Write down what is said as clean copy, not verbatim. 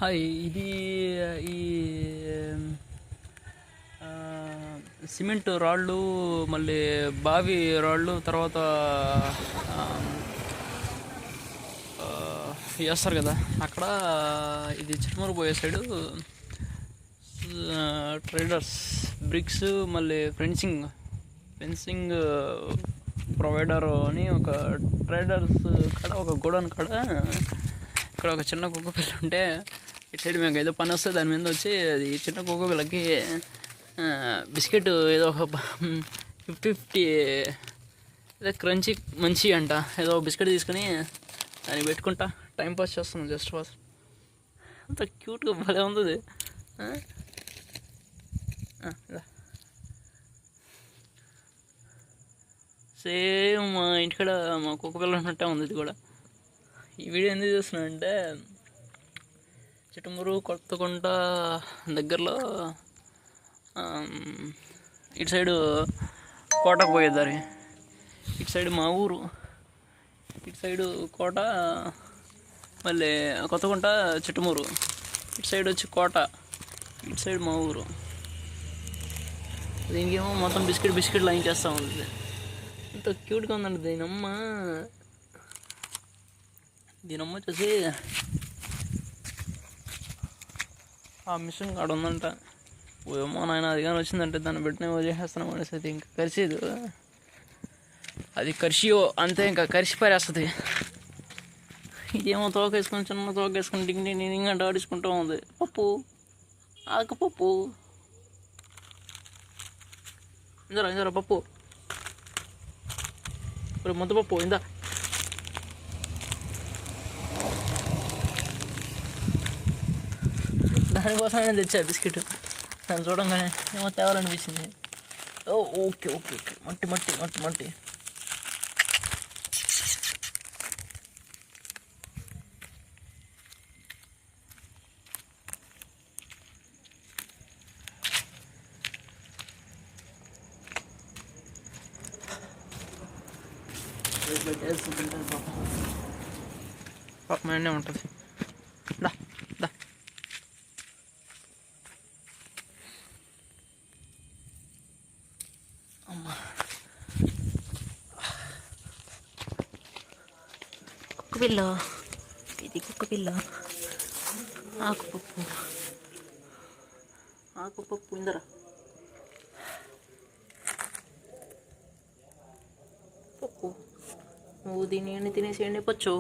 Hi. ఇది ఈ cement రాళ్ళు, మళ్ళీ బావి రాళ్ళు, తర్వాత వేస్తారు కదా అక్కడ. ఇది చిరుమూరు పోయే సైడు ట్రేడర్స్ బ్రిక్స్, మళ్ళీ ఫెన్సింగ్ ప్రొవైడర్ అని ఒక ట్రేడర్స్ కాడ, ఒక గోడౌన్ కాడ ఇక్కడ ఒక చిన్న కుక్క పిల్ల ఉంటే ఇటు సైడ్ మేము ఏదో పని వస్తే దాని మీద వచ్చి అది చిన్న కుక్క పిల్లకి బిస్కెట్ ఏదో ఒక 50 ఏదో క్రంచీ మంచి అంట ఏదో బిస్కెట్ తీసుకొని దాన్ని పెట్టుకుంటా టైంపాస్ చేస్తున్నాం. జస్ట్ పాస్ అంత క్యూట్గా భలే ఉంది. సేమ్ మా ఇంటికాడ మా కుక్క పిల్ల ఉన్నట్టే ఉంది ఇది కూడా. ఈ వీడియో ఎందుకు చూస్తున్నా అంటే, చిట్టమూరు కొత్తకుంట దగ్గరలో ఇటు సైడు కోటకు పోయేదారి, ఇటు సైడు మా ఊరు, ఇటు సైడు కోట, మళ్ళీ కొత్తకుంట చిట్టమూరు, ఇటు సైడ్ వచ్చి కోట, ఇటు సైడ్ మా ఊరు. దీనికేమో మొత్తం బిస్కెట్ లైన్ చేస్తూ ఉంది. ఎంత క్యూట్గా ఉందండి దీనమ్మ వచ్చేసి ఆ మిషన్ కాడ ఉందంట. ఏమో నాయన, అది కానీ వచ్చిందంటే దాన్ని పెట్టిన చేసేస్తున్నాం అనేసి. అది ఇంకా కరిసేది, అది కరిసియో అంతే, ఇంకా కరిసి పారేస్తుంది. ఇదేమో తోకేసుకొని, చిన్న తోకేసుకొని డింగ్ అంటే ఆడించుకుంటూ ఉంది. పప్పు ఆకుపప్పు ఇందరా పప్పు, ముద్దపప్పు ఇందా. దానికోసమే తెచ్చా బిస్కెట్. దాన్ని చూడంగానే ఏమో తేవాలనిపించింది. ఓకే మట్టి. పాపం ఎండే ఉంటుంది. దా అమ్మా, కుక్క పిల్ల, ఇది కుక్క పిల్ల. ఆకుపప్పు ఇందరా పప్పు. నువ్వు దీన్ని తినేసేయండి పచ్చు.